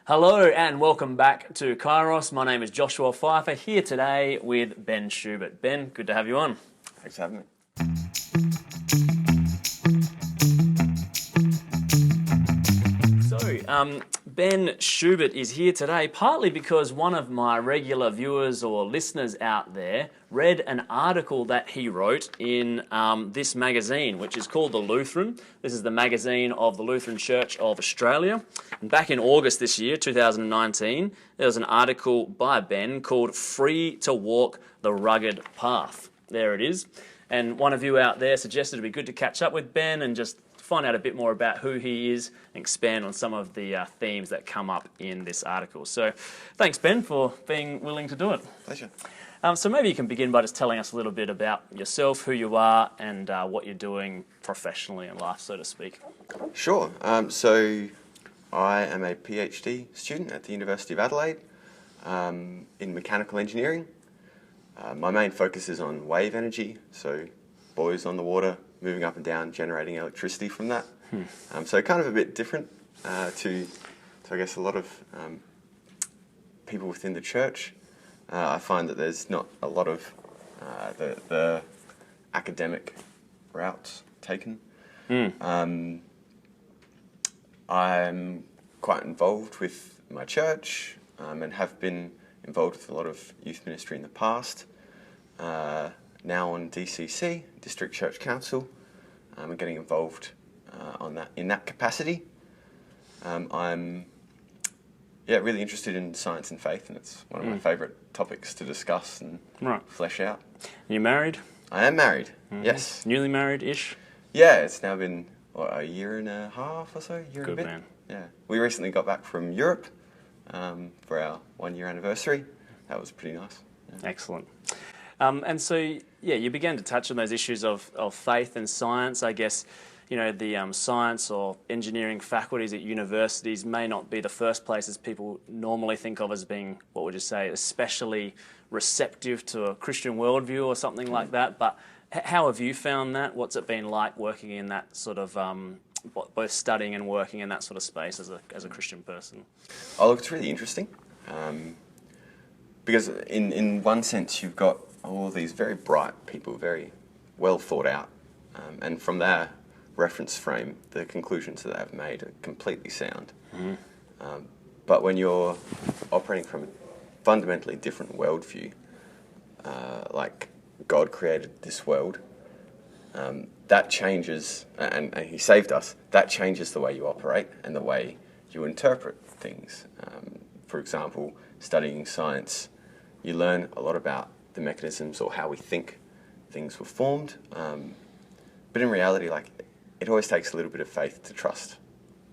Hello and welcome back to Kairos. My name is Joshua Pfeiffer, here today with Ben Schubert. Ben, good to have you on. Thanks for having me. So, Ben Schubert is here today partly because one of my regular viewers or listeners out there read an article that he wrote in this magazine, which is called The Lutheran. This is the magazine of the Lutheran Church of Australia. And back in August this year, 2019, there was an article by Ben called Free to Walk the Rugged Path. There it is. And one of you out there suggested it'd be good to catch up with Ben and just find out a bit more about who he is and expand on some of the themes that come up in this article. So thanks, Ben, for being willing to do it. Pleasure. So maybe you can begin by just telling us a little bit about yourself, who you are, and what you're doing professionally in life, so to speak. Sure. So I am a PhD student at the University of Adelaide in mechanical engineering. My main focus is on wave energy, so buoys on the water, moving up and down, generating electricity from that. So kind of a bit different to I guess, a lot of people within the church. I find that there's not a lot of the academic routes taken. I'm quite involved with my church and have been involved with a lot of youth ministry in the past. Now on DCC, District Church Council, and getting involved in that capacity. I'm really interested in science and faith, and it's one of my favourite topics to discuss and flesh out. Are you married? I am married, yes. Newly married-ish? Yeah, it's now been, a year and a half or so, year and a bit. Good man. Yeah, we recently got back from Europe for our 1-year anniversary. That was pretty nice. Yeah. Excellent. And so, you began to touch on those issues of faith and science. I guess, the science or engineering faculties at universities may not be the first places people normally think of as being, what would you say, especially receptive to a Christian worldview or something like that. But how have you found that? What's it been like working in that sort of, both studying and working in that sort of space as a Christian person? Oh, look, it's really interesting. Because in one sense, you've got all these very bright people, very well thought out, and from their reference frame, the conclusions that they've made are completely sound. But when you're operating from a fundamentally different worldview, like God created this world, that changes, and He saved us, that changes the way you operate and the way you interpret things. For example, studying science, you learn a lot about the mechanisms or how we think things were formed. But in reality, it always takes a little bit of faith to trust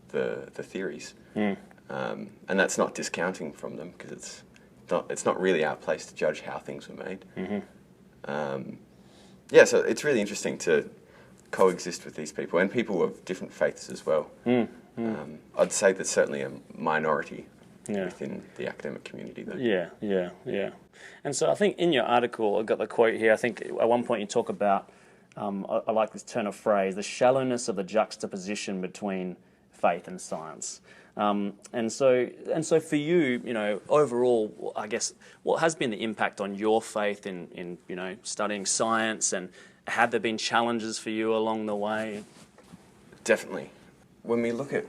the theories. And that's not discounting from them, because it's not really our place to judge how things were made. So it's really interesting to coexist with these people, and people of different faiths as well. I'd say that's certainly a minority within the academic community, though. Yeah. And so I think in your article, I've got the quote here, I think at one point you talk about, I like this turn of phrase, the shallowness of the juxtaposition between faith and science. And so for you, overall, I guess, what has been the impact on your faith in studying science, and have there been challenges for you along the way? Definitely. When we look at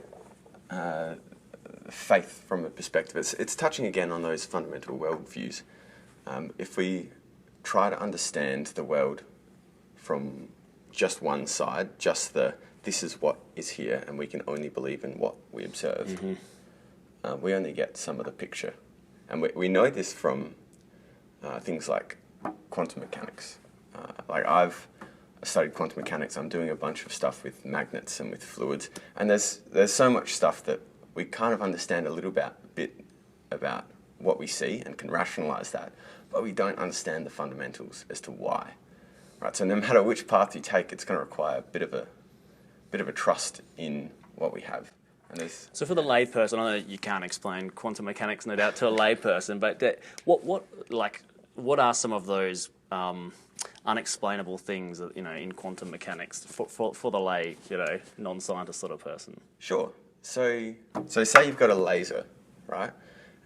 faith from a perspective, it's touching again on those fundamental worldviews. If we try to understand the world from just one side, just this is what is here, and we can only believe in what we observe, we only get some of the picture. And we know this from things like quantum mechanics. I've studied quantum mechanics. I'm doing a bunch of stuff with magnets and with fluids, and there's so much stuff that we kind of understand a little bit about what we see and can rationalize that, but we don't understand the fundamentals as to why. Right, so no matter which path you take, it's going to require a bit of a trust in what we have. And so for the layperson, I know you can't explain quantum mechanics, no doubt, to a layperson, but what are some of those unexplainable things that, in quantum mechanics for the lay, non-scientist sort of person? Sure. So say you've got a laser, right?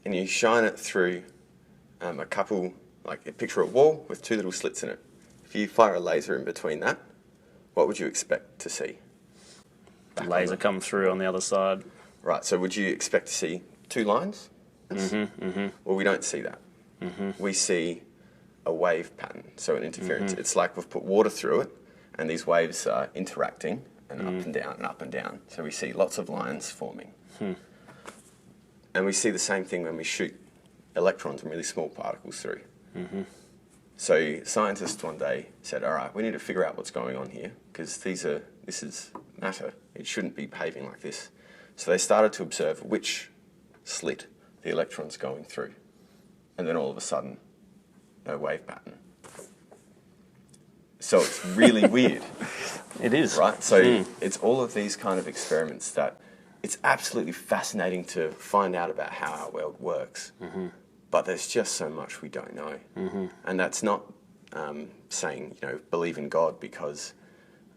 And you shine it through picture a wall with two little slits in it. If you fire a laser in between that, what would you expect to see? Laser come through on the other side. Right, so would you expect to see two lines? Well, we don't see that. We see a wave pattern, so an interference. It's like we've put water through it, and these waves are interacting and up and down and up and down. So we see lots of lines forming. And we see the same thing when we shoot electrons and really small particles through. So scientists one day said, all right, we need to figure out what's going on here, because this is matter. It shouldn't be behaving like this. So they started to observe which slit the electron's going through. And then all of a sudden, no wave pattern. So it's really weird. It is. Right? So it's all of these kind of experiments that it's absolutely fascinating to find out about how our world works. But there's just so much we don't know. And that's not saying, believe in God because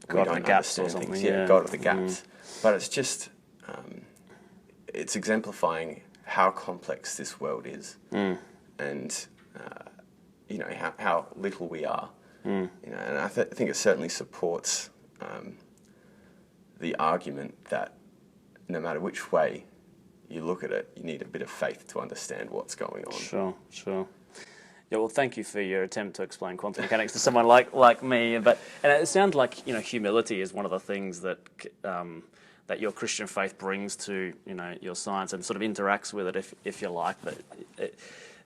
we don't understand things. Yeah, God of the gaps. But it's just, it's exemplifying how complex this world is. And, how little we are. And I think it certainly supports the argument that no matter which way you look at it, you need a bit of faith to understand what's going on. Sure. Yeah, well, thank you for your attempt to explain quantum mechanics to someone like me. And it sounds like humility is one of the things that that your Christian faith brings to your science and sort of interacts with it, if you like. That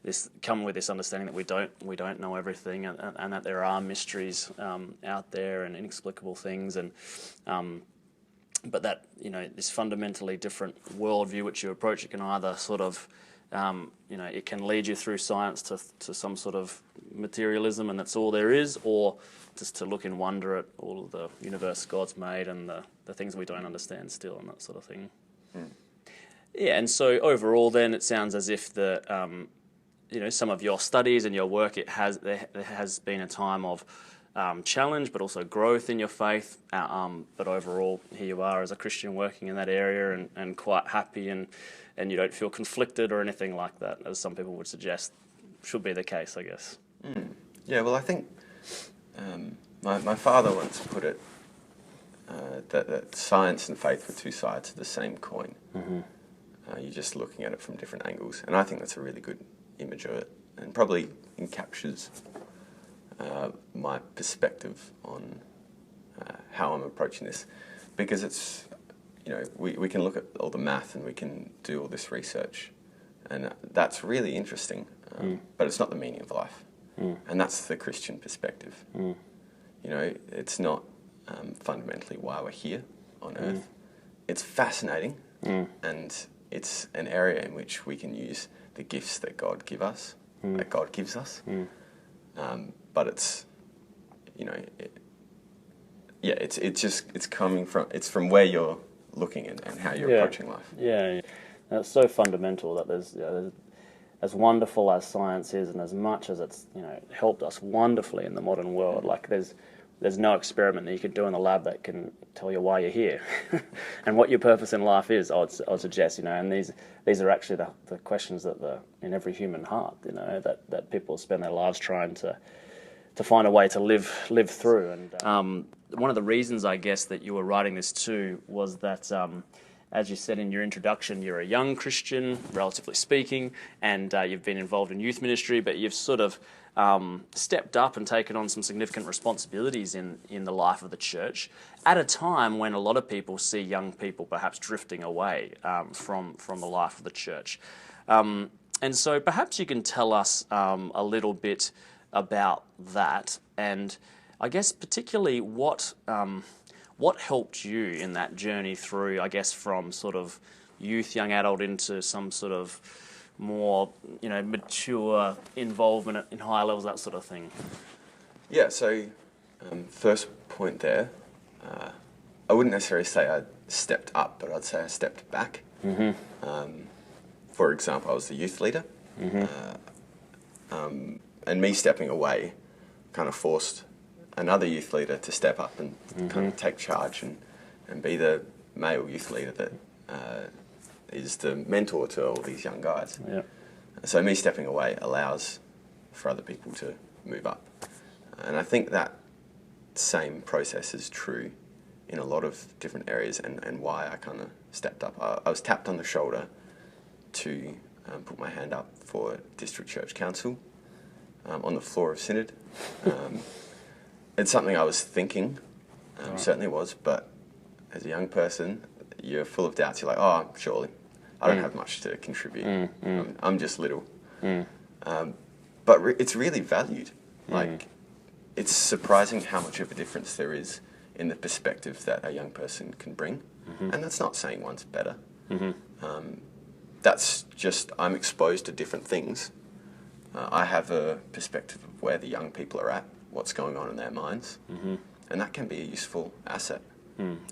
this come with this understanding that we don't know everything, and that there are mysteries out there and inexplicable things, and but that this fundamentally different worldview which you approach, it can either sort of it can lead you through science to some sort of materialism and that's all there is, or just to look in wonder at all of the universe God's made and the things we don't understand still and that sort of thing. Yeah, and so overall then it sounds as if some of your studies and your work, there has been a time of challenge, but also growth in your faith. But overall, here you are as a Christian working in that area and quite happy, and you don't feel conflicted or anything like that, as some people would suggest should be the case, I guess. Yeah, well, I think my father once put it that science and faith were two sides of the same coin. You're just looking at it from different angles, and I think that's a really good image of it, and probably encaptures my perspective on how I'm approaching this, because it's we can look at all the math and we can do all this research, and that's really interesting, but it's not the meaning of life, and that's the Christian perspective. It's not fundamentally why we're here on earth. It's fascinating, and it's an area in which we can use the gifts that God gives us. But it's, it's from where you're looking and how you're approaching life. Yeah. It's so fundamental that there's as wonderful as science is, and as much as it's helped us wonderfully in the modern world, like there's no experiment that you could do in the lab that can tell you why you're here and what your purpose in life is. I would suggest, and these are actually the questions that in every human heart, that people spend their lives trying to find a way to live through. And one of the reasons, I guess, that you were writing this too was that, as you said in your introduction, you're a young Christian, relatively speaking, and you've been involved in youth ministry, but you've sort of stepped up and taken on some significant responsibilities in the life of the church at a time when a lot of people see young people perhaps drifting away from the life of the church. And so perhaps you can tell us a little bit about that, and I guess particularly what helped you in that journey through, I guess, from sort of youth, young adult into some sort of more, mature involvement in higher levels, that sort of thing. Yeah, so first point there, I wouldn't necessarily say I stepped up, but I'd say I stepped back. For example, I was the youth leader, and me stepping away kind of forced another youth leader to step up and kind of take charge and be the male youth leader that is the mentor to all these young guys. Yeah. So me stepping away allows for other people to move up. And I think that same process is true in a lot of different areas, and why I kind of stepped up. I was tapped on the shoulder to put my hand up for District Church Council on the floor of Synod. It's something I was thinking, certainly was, but as a young person, you're full of doubts. You're like, oh, surely, I don't have much to contribute. I'm just little. But it's really valued. Like, it's surprising how much of a difference there is in the perspective that a young person can bring. And that's not saying one's better. That's just, I'm exposed to different things. I have a perspective of where the young people are at, what's going on in their minds. And that can be a useful asset.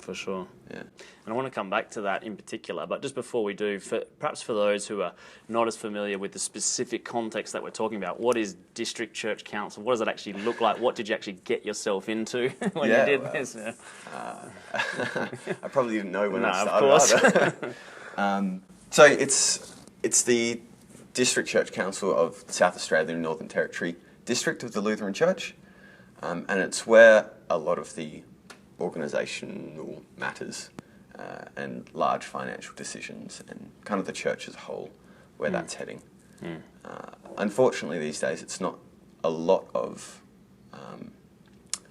For sure. Yeah. And I want to come back to that in particular, but just before we do, perhaps for those who are not as familiar with the specific context that we're talking about, what is District Church Council? What does it actually look like? What did you actually get yourself into when you did this? Yeah. I probably didn't know when I started. Of course. So it's the District Church Council of South Australia and Northern Territory, District of the Lutheran Church, and it's where a lot of the organisational matters and large financial decisions and kind of the church as a whole, where that's heading. Unfortunately, these days, it's not a lot of...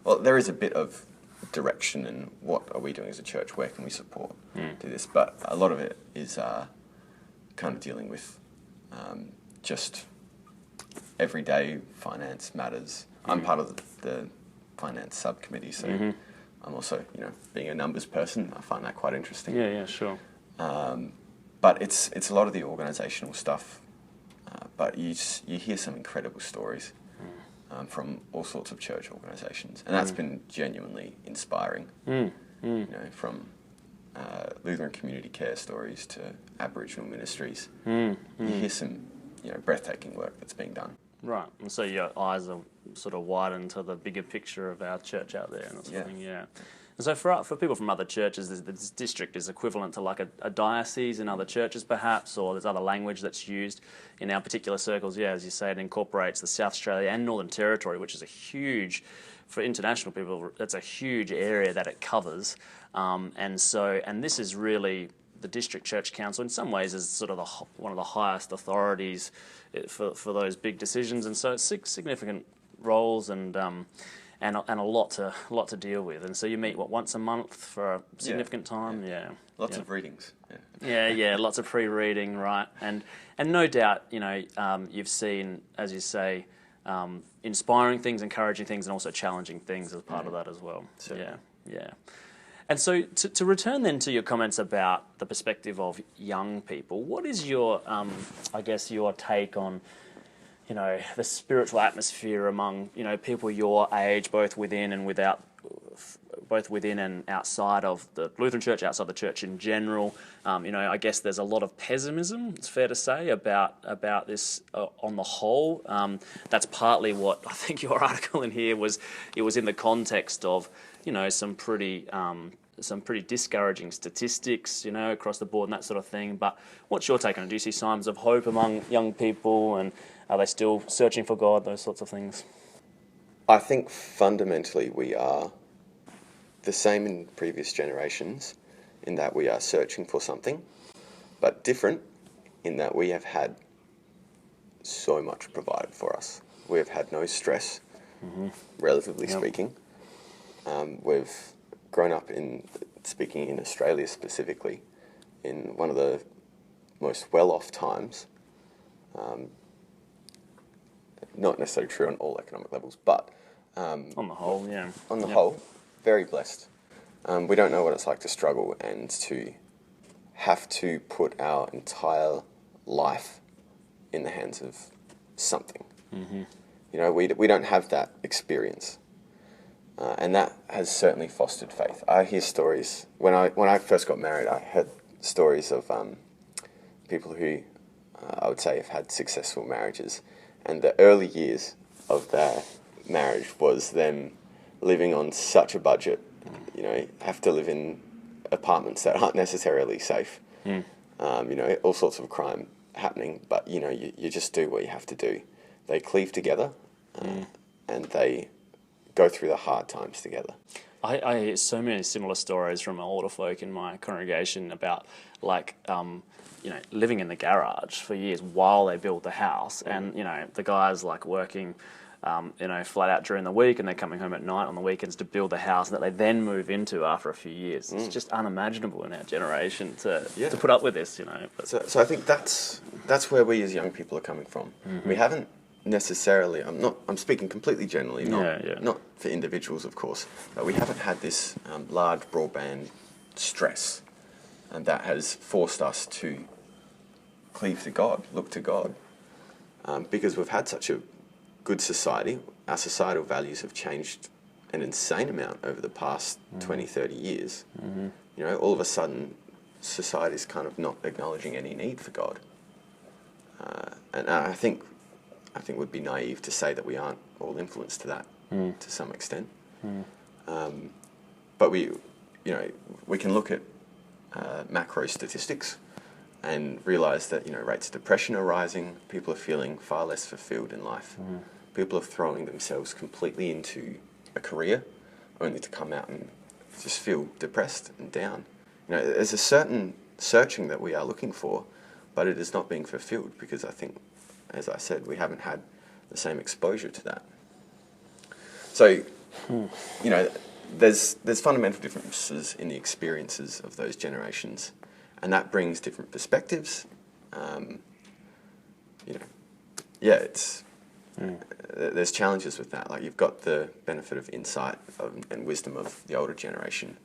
well, there is a bit of direction in what are we doing as a church, where can we support do this, but a lot of it is kind of dealing with just everyday finance matters. I'm part of the finance subcommittee, so I'm also, being a numbers person, I find that quite interesting. Yeah, sure. But it's a lot of the organisational stuff, but you hear some incredible stories from all sorts of church organisations, and that's been genuinely inspiring. From Lutheran community care stories to Aboriginal ministries, you hear some breathtaking work that's being done. Right, and so your eyes are sort of widened to the bigger picture of our church out there and that sort of thing, yeah. And so for people from other churches, this district is equivalent to like a diocese in other churches perhaps, or there's other language that's used in our particular circles. Yeah, as you say, it incorporates the South Australia and Northern Territory, which is a huge, for international people, that's a huge area that it covers. And this is really... the District Church Council, in some ways, is sort of one of the highest authorities for those big decisions, and so it's significant roles and a lot to deal with. And so you meet once a month for a significant time. Lots of readings. Lots of pre-reading, right? And no doubt, you've seen, as you say, inspiring things, encouraging things, and also challenging things as part of that as well. Certainly. Yeah. And so to return then to your comments about the perspective of young people, what is your, your take on, the spiritual atmosphere among, people your age, both within and outside of the Lutheran Church, outside the church in general? I guess there's a lot of pessimism, it's fair to say, about this on the whole. That's partly what I think your article in here was. It was in the context of, some pretty discouraging statistics, across the board and that sort of thing. But what's your take on it? Do you see signs of hope among young people, and are they still searching for God, those sorts of things? I think fundamentally we are the same in previous generations in that we are searching for something, but different in that we have had so much provided for us. We have had no stress, relatively speaking. We've grown up speaking in Australia specifically, in one of the most well-off times. Not necessarily true on all economic levels, but... on the whole, yeah. On the whole, very blessed. We don't know what it's like to struggle and to have to put our entire life in the hands of something. We don't have that experience. And that has certainly fostered faith. I hear stories. When I first got married, I heard stories of people who I would say have had successful marriages, and the early years of their marriage was them living on such a budget. Have to live in apartments that aren't necessarily safe, all sorts of crime happening, but, you just do what you have to do. They cleave together, and they go through the hard times together. I hear so many similar stories from older folk in my congregation about, living in the garage for years while they build the house, and the guys working, flat out during the week, and they're coming home at night on the weekends to build the house that they then move into after a few years. It's just unimaginable in our generation to put up with this, But So I think that's where we as young people are coming from. We haven't necessarily. I'm speaking completely generally, not for individuals, of course, but we haven't had this large broadband stress, and that has forced us to cleave to God, look to God, because we've had such a good society. Our societal values have changed an insane amount over the past 20, 30 years. All of a sudden, society's kind of not acknowledging any need for God, and I think we'd be naive to say that we aren't all influenced to that to some extent. But we can look at macro statistics and realise that rates of depression are rising. People are feeling far less fulfilled in life. People are throwing themselves completely into a career only to come out and just feel depressed and down. There's a certain searching that we are looking for, but it is not being fulfilled because I think, as I said, we haven't had the same exposure to that. So, there's fundamental differences in the experiences of those generations, and that brings different perspectives. There's challenges with that. You've got the benefit of insight and wisdom of the older generation,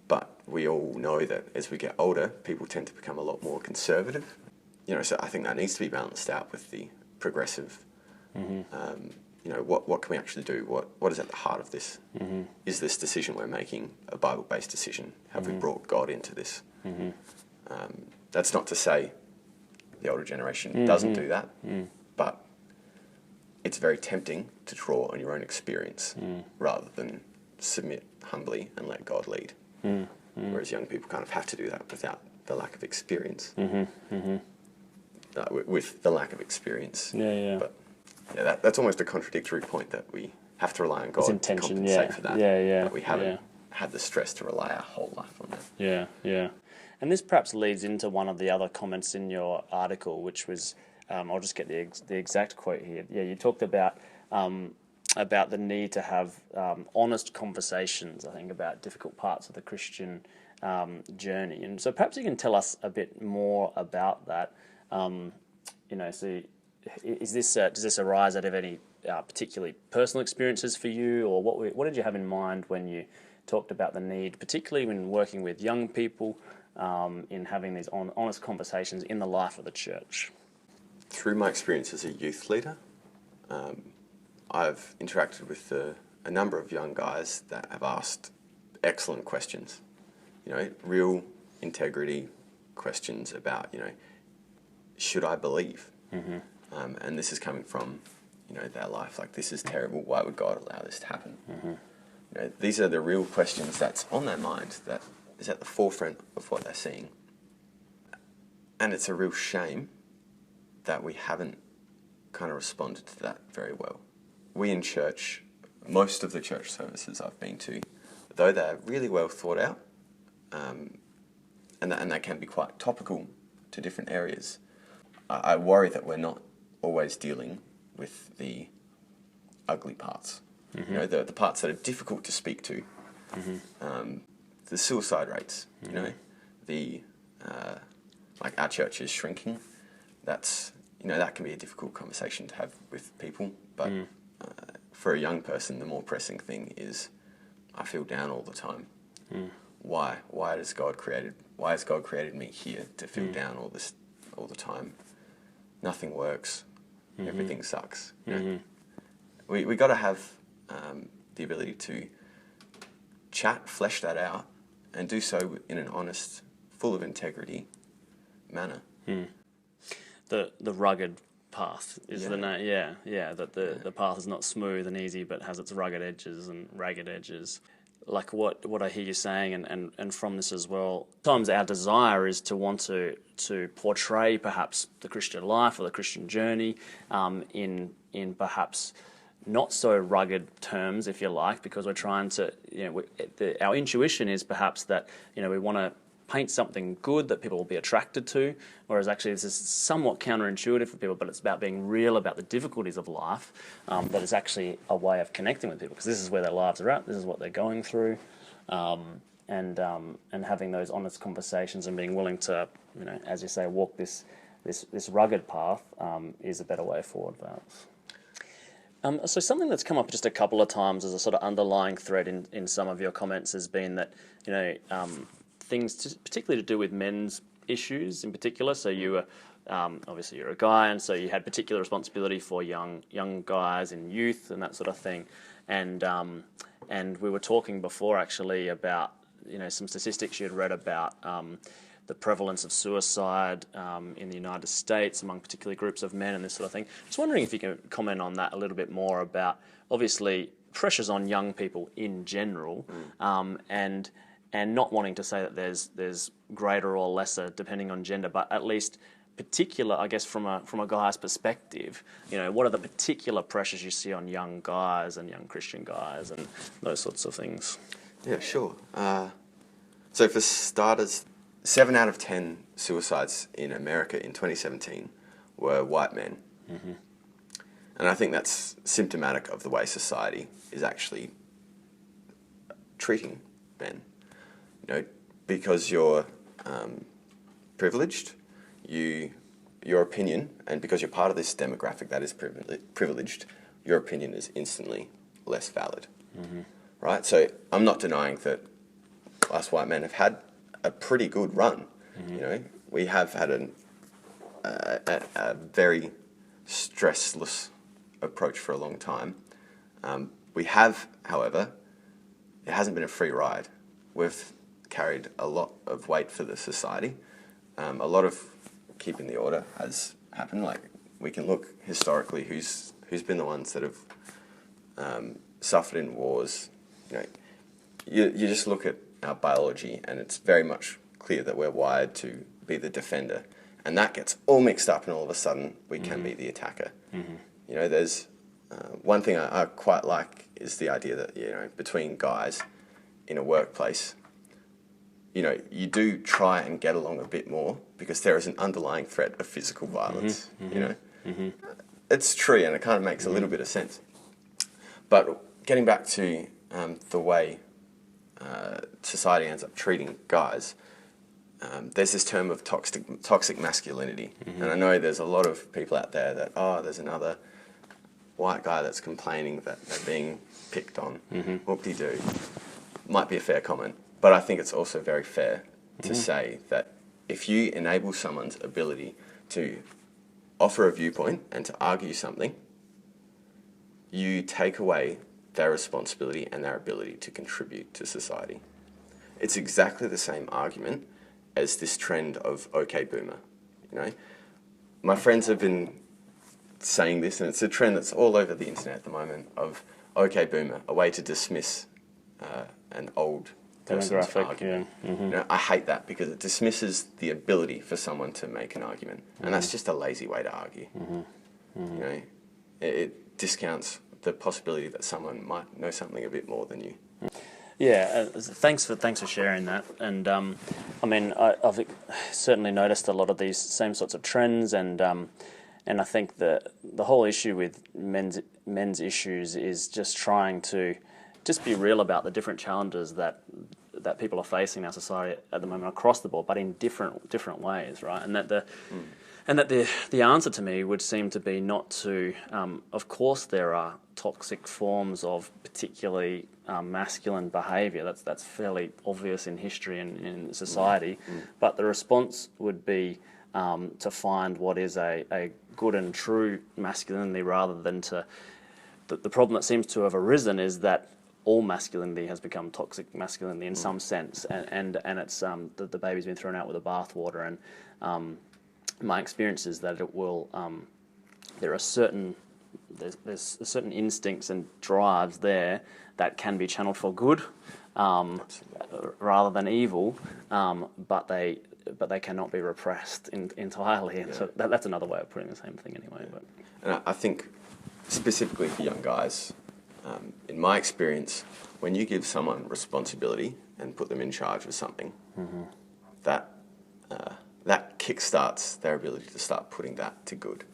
but we all know that as we get older, people tend to become a lot more conservative. So I think that needs to be balanced out with the progressive. What can we actually do? What is at the heart of this? Is this decision we're making a Bible-based decision? Have we brought God into this? That's not to say the older generation doesn't do that, but it's very tempting to draw on your own experience rather than submit humbly and let God lead. Whereas young people kind of have to do that without the lack of experience. With the lack of experience. But that's almost a contradictory point, that we have to rely on God to compensate for that. But we haven't had the stress to rely our whole life on that. Yeah. And this perhaps leads into one of the other comments in your article, which was, I'll just get the exact quote here. Yeah, you talked about the need to have honest conversations, I think, about difficult parts of the Christian journey. And so perhaps you can tell us a bit more about that. So does this arise out of any particularly personal experiences for you, or what did you have in mind when you talked about the need, particularly when working with young people, in having these honest conversations in the life of the church? Through my experience as a youth leader, I've interacted with a number of young guys that have asked excellent questions, real integrity questions about, should I believe? And this is coming from, their life. This is terrible. Why would God allow this to happen? These are the real questions that's on their mind, that is at the forefront of what they're seeing. And it's a real shame that we haven't kind of responded to that very well. We in church, most of the church services I've been to, though they're really well thought out, and they can be quite topical to different areas, I worry that we're not always dealing with the ugly parts. The parts that are difficult to speak to. The suicide rates, our church is shrinking. That's, that can be a difficult conversation to have with people. But for a young person, the more pressing thing is, I feel down all the time. Why? Why has God created me here to feel down all the time? Nothing works. Everything sucks. We got to have the ability to chat, flesh that out, and do so in an honest, full of integrity manner. The rugged path is the name. That the path is not smooth and easy, but has its rugged edges and ragged edges. like what I hear you saying, and from this as well. Sometimes our desire is to want to portray perhaps the Christian life or the Christian journey in perhaps not so rugged terms, if you like, because we're trying to, our intuition is perhaps that, we want to paint something good that people will be attracted to, whereas actually this is somewhat counterintuitive for people, but it's about being real about the difficulties of life, that is actually a way of connecting with people, because this is where their lives are at, this is what they're going through, and having those honest conversations and being willing to, as you say, walk this rugged path is a better way forward, perhaps. So something that's come up just a couple of times as a sort of underlying thread in some of your comments has been that, things particularly to do with men's issues in particular. So you were, obviously you're a guy, and so you had particular responsibility for young guys and youth and that sort of thing. And we were talking before actually about, some statistics you'd read about the prevalence of suicide in the United States among particular groups of men and this sort of thing. Just wondering if you can comment on that a little bit more about, obviously, pressures on young people in general, and not wanting to say that there's greater or lesser depending on gender, but at least particular, I guess, from a guy's perspective, what are the particular pressures you see on young guys and young Christian guys and those sorts of things? Yeah, sure. So for starters, 7 out of 10 suicides in America in 2017 were white men. Mm-hmm. And I think that's symptomatic of the way society is actually treating men. Because you're privileged, your opinion, and because you're part of this demographic that is privileged, your opinion is instantly less valid. Mm-hmm. Right? So I'm not denying that us white men have had a pretty good run. Mm-hmm. We have had a very stressless approach for a long time. We have, however, it hasn't been a free ride. We've carried a lot of weight for the society. A lot of keeping the order has happened. Like, we can look historically who's been the ones that have suffered in wars. You just look at our biology, and it's very much clear that we're wired to be the defender, and that gets all mixed up, and all of a sudden we can be the attacker. Mm-hmm. There's one thing I quite like is the idea that between guys in a workplace, you do try and get along a bit more because there is an underlying threat of physical violence. Mm-hmm. Mm-hmm. It's true, and it kind of makes a little bit of sense. But getting back to the way society ends up treating guys, there's this term of toxic masculinity. Mm-hmm. And I know there's a lot of people out there that, there's another white guy that's complaining that they're being picked on. Mm-hmm. Whoop-de-doo. Might be a fair comment, but I think it's also very fair to say that if you enable someone's ability to offer a viewpoint and to argue something, you take away their responsibility and their ability to contribute to society. It's exactly the same argument as this trend of OK Boomer. My friends have been saying this, and it's a trend that's all over the internet at the moment, of OK Boomer, a way to dismiss an old person's argument. Yeah. Mm-hmm. I hate that because it dismisses the ability for someone to make an argument, and that's just a lazy way to argue. Mm-hmm. Mm-hmm. It discounts the possibility that someone might know something a bit more than you. Yeah, thanks for sharing that. And I've certainly noticed a lot of these same sorts of trends, and I think that the whole issue with men's issues is just trying to just be real about the different challenges that people are facing in our society at the moment across the board, but in different ways, right? And that the answer to me would seem to be not to. Of course, there are toxic forms of particularly masculine behaviour. That's fairly obvious in history and in society. But the response would be to find what is a good and true masculinity, rather than to. The problem that seems to have arisen is that all masculinity has become toxic masculinity in some sense, and it's the baby's been thrown out with the bathwater. And my experience is that it will. There are certain instincts and drives there that can be channeled for good, rather than evil, but they cannot be repressed entirely. And so that's another way of putting the same thing anyway. But. And I think specifically for young guys, in my experience, when you give someone responsibility and put them in charge of something, that kickstarts their ability to start putting that to good.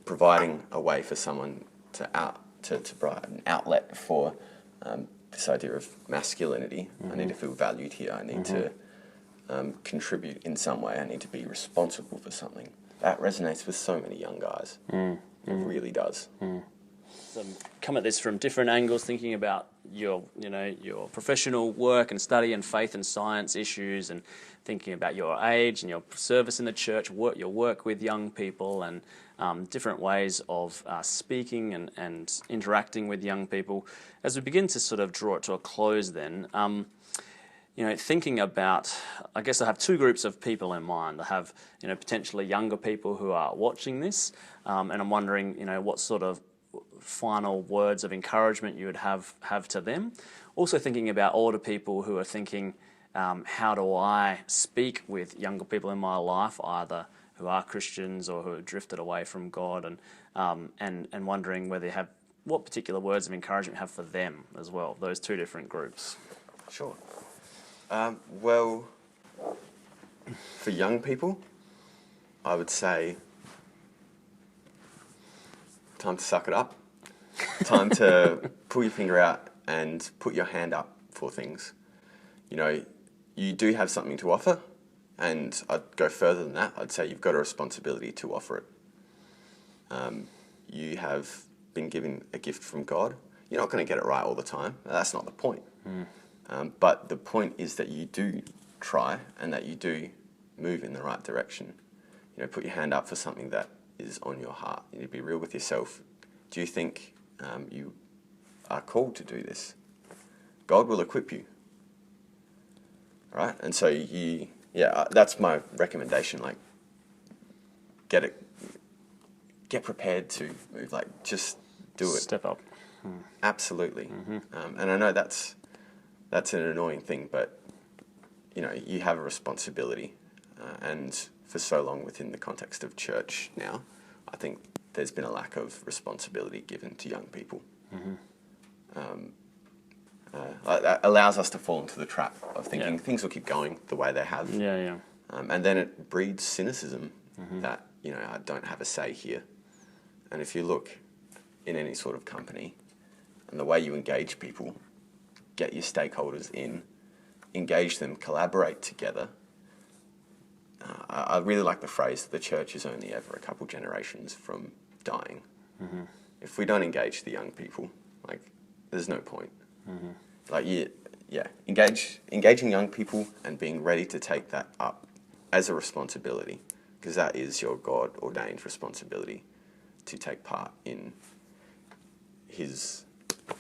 Providing a way for someone to provide an outlet for this idea of masculinity. I need to feel valued here. I need to contribute in some way. I need to be responsible for something. That resonates with so many young guys. It really does. So come at this from different angles, thinking about your professional work and study and faith and science issues, and thinking about your age and your service in the church, your work with young people, and different ways of speaking and interacting with young people. As we begin to sort of draw it to a close then, thinking about, I guess I have two groups of people in mind. I have, potentially younger people who are watching this, and I'm wondering, what sort of final words of encouragement you would have to them. Also thinking about older people who are thinking, how do I speak with younger people in my life, either who are Christians or who have drifted away from God, and wondering whether you have what particular words of encouragement you have for them as well, those two different groups. Sure. Well, for young people, I would say time to suck it up. Time to pull your finger out and put your hand up for things. You do have something to offer, and I'd go further than that. I'd say you've got a responsibility to offer it. You have been given a gift from God. You're not going to get it right all the time. That's not the point. But the point is that you do try and that you do move in the right direction. Put your hand up for something that is on your heart. You need to be real with yourself. Do you think you are called to do this? God will equip you. Right? And so that's my recommendation. Like, get prepared to move. Like, just do it. Step up. Absolutely. And I know that's an annoying thing, but you have a responsibility, and for so long within the context of church now, I think there's been a lack of responsibility given to young people. That allows us to fall into the trap of thinking things will keep going the way they have. And then it breeds cynicism that, I don't have a say here. And if you look in any sort of company and the way you engage people, get your stakeholders in, engage them, collaborate together. I really like the phrase that the church is only ever a couple generations from dying. If we don't engage the young people, there's no point. Engaging young people and being ready to take that up as a responsibility, because that is your God-ordained responsibility to take part in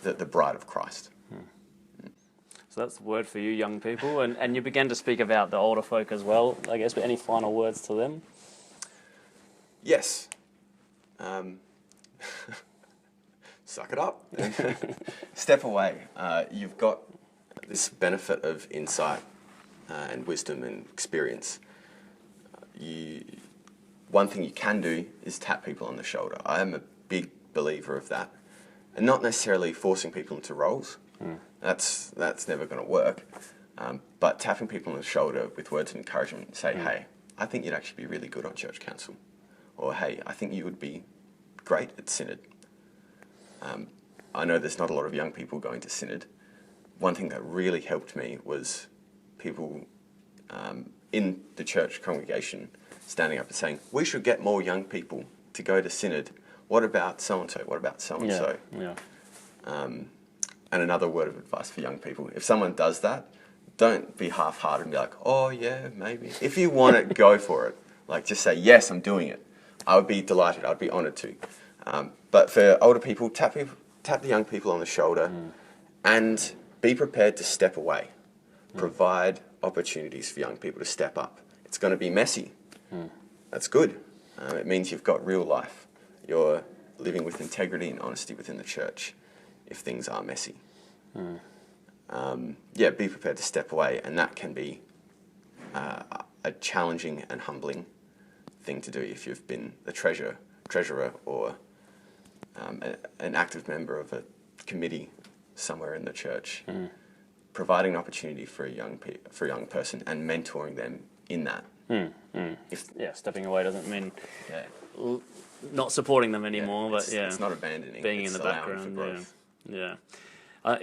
the bride of Christ. So that's the word for you, young people. And you began to speak about the older folk as well, I guess, but any final words to them? Yes. Suck it up. Step away. You've got this benefit of insight and wisdom and experience. One thing you can do is tap people on the shoulder. I am a big believer of that. And not necessarily forcing people into roles. That's never going to work. But tapping people on the shoulder with words of encouragement, say, hey, I think you'd actually be really good on church council. Or, hey, I think you would be great at synod. I know there's not a lot of young people going to synod. One thing that really helped me was people in the church congregation standing up and saying, we should get more young people to go to synod. What about so-and-so? What about so-and-so? And another word of advice for young people, if someone does that, don't be half-hearted and be like, oh, yeah, maybe. If you want it, go for it. Just say, yes, I'm doing it. I would be delighted. I'd be honoured to. But for older people, tap the young people on the shoulder and be prepared to step away. Provide opportunities for young people to step up. It's going to be messy. That's good. It means you've got real life. You're living with integrity and honesty within the church if things are messy. Be prepared to step away, and that can be a challenging and humbling thing to do if you've been the treasurer or an active member of a committee somewhere in the church. Providing an opportunity for a young person and mentoring them in that. Stepping away doesn't mean not supporting them anymore, but it's not abandoning. Being it's in the background.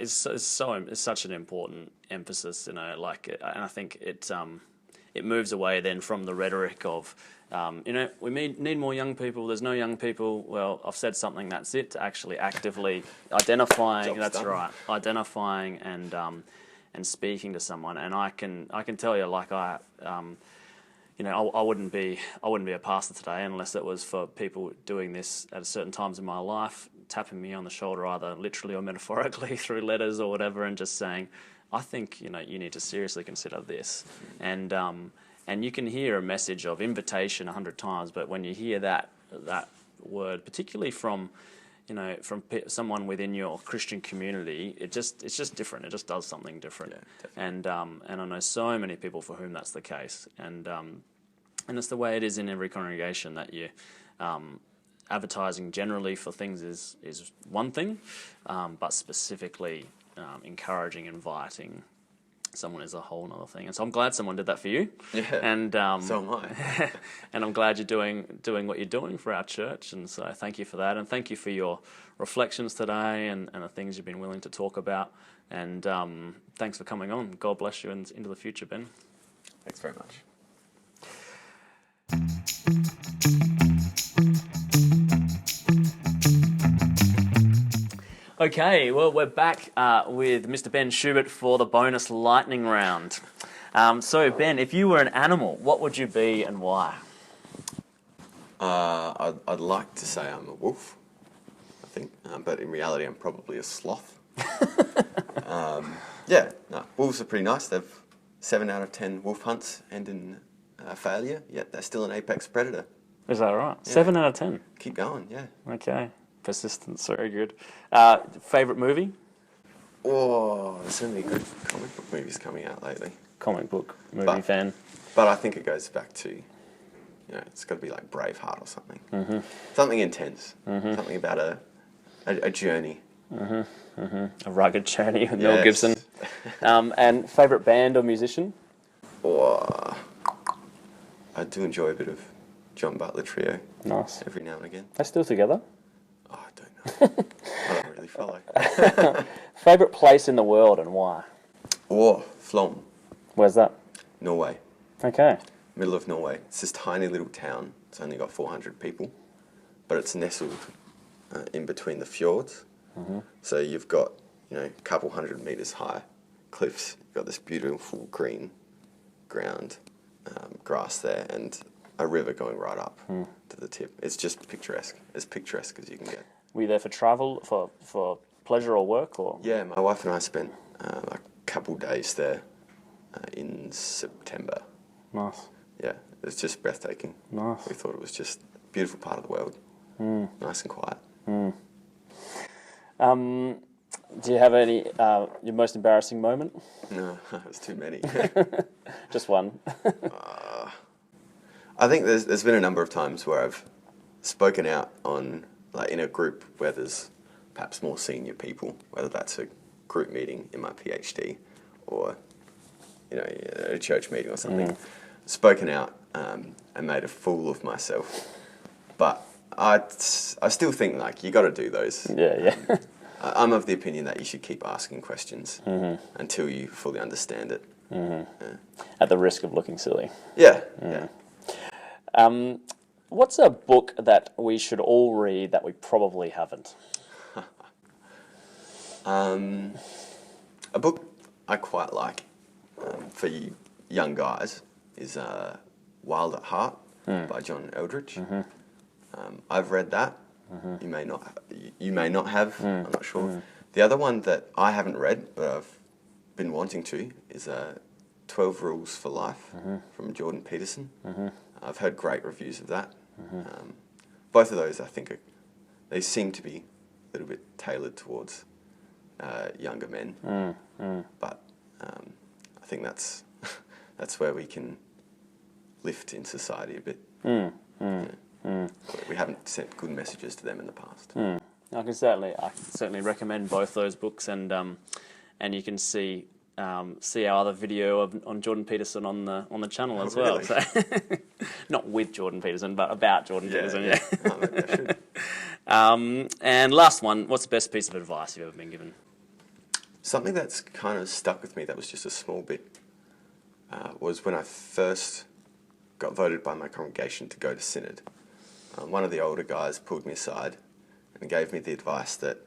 It's such an important emphasis, and I think it moves away then from the rhetoric of we need more young people. There's no young people. Well, I've said something. That's it. To actually actively identifying. Job's That's done. right. Identifying and speaking to someone. And I can tell you, I wouldn't be a pastor today unless it was for people doing this at certain times in my life, tapping me on the shoulder, either literally or metaphorically through letters or whatever, and just saying, I think you need to seriously consider this. And you can hear a message of invitation 100 times, but when you hear that word, particularly from someone within your Christian community, it's just different. It just does something different. And I know so many people for whom that's the case. And it's the way it is in every congregation that you advertising generally for things is one thing, but specifically encouraging, inviting someone is a whole other thing. And so I'm glad someone did that for you. Yeah. And so am I. and I'm glad you're doing what you're doing for our church. And so thank you for that. And thank you for your reflections today and the things you've been willing to talk about. And thanks for coming on. God bless you and into the future, Ben. Thanks very much. Okay, well, we're back with Mr. Ben Schubert for the bonus lightning round. So, Ben, if you were an animal, what would you be and why? I'd like to say I'm a wolf, I think, but in reality I'm probably a sloth. Wolves are pretty nice. They've 7 out of 10 wolf hunts end in failure, yet they're still an apex predator. Is that right? Yeah. 7 out of 10? Keep going, yeah. Okay. Persistence, very good. Favourite movie? Oh, there's so many good comic book movies coming out lately. Comic book movie fan. But I think it goes back to, it's got to be like Braveheart or something. Mm-hmm. Something intense. Mm-hmm. Something about a journey. Mm-hmm. Mm-hmm. A rugged journey with Mel Gibson. And favourite band or musician? Oh, I do enjoy a bit of John Butler Trio. Nice. Every now and again. They're still together? Oh, I don't know. I don't really follow. Favourite place in the world and why? Oh, Flom. Where's that? Norway. Okay. Middle of Norway. It's this tiny little town. It's only got 400 people, but it's nestled in between the fjords. Mm-hmm. So you've got, a couple 100 metres high cliffs. You've got this beautiful green ground, grass there, and a river going right up to the tip. It's just picturesque. As picturesque as you can get. Were you there for travel, for pleasure or work? Or? Yeah, my wife and I spent a couple days there in September. Nice. Yeah, it was just breathtaking. Nice. We thought it was just a beautiful part of the world. Nice and quiet. Do you have any, your most embarrassing moment? No, there's too many. Just one. I think there's been a number of times where I've spoken out on, in a group where there's perhaps more senior people, whether that's a group meeting in my PhD or, a church meeting or something. Spoken out and made a fool of myself. But I still think, you got to do those. Yeah. I'm of the opinion that you should keep asking questions until you fully understand it. At the risk of looking silly. Yeah. What's a book that we should all read that we probably haven't? A book I quite like for you young guys is Wild at Heart by John Eldridge. I've read that. You may not have. I'm not sure. The other one that I haven't read, but I've been wanting to, is 12 Rules for Life from Jordan Peterson. I've heard great reviews of that. Both of those, I think, they seem to be a little bit tailored towards younger men. But I think that's where we can lift in society a bit. We haven't sent good messages to them in the past. I can certainly recommend both those books, and you can see our other video on Jordan Peterson on the channel as well. Really? So not with Jordan Peterson, but about Jordan Peterson. Yeah. Oh, maybe I should. And last one, what's the best piece of advice you've ever been given? Something that's kind of stuck with me that was just a small bit was when I first got voted by my congregation to go to synod. One of the older guys pulled me aside and gave me the advice that,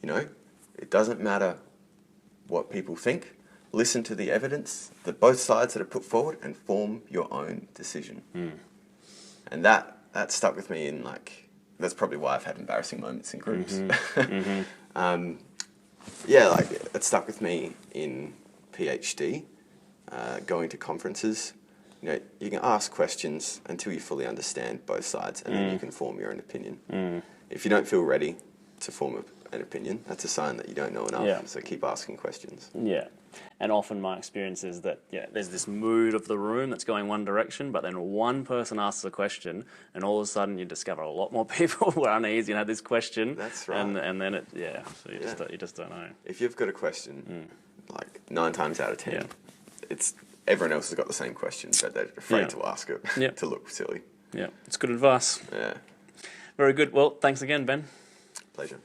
it doesn't matter what people think. Listen to the evidence, both sides that are put forward, and form your own decision. And that stuck with me in, that's probably why I've had embarrassing moments in groups. It stuck with me in PhD, going to conferences. You can ask questions until you fully understand both sides, and then you can form your own opinion. If you don't feel ready to form an opinion, that's a sign that you don't know enough. Yeah. So keep asking questions. Yeah. And often my experience is that, there's this mood of the room that's going one direction, but then one person asks a question, and all of a sudden you discover a lot more people who are uneasy and have this question. That's right. And then so you just don't know. If you've got a question, 9 times out of 10, it's everyone else has got the same question, but they're afraid to ask it to look silly. Yeah, it's good advice. Yeah. Very good. Well, thanks again, Ben. Pleasure.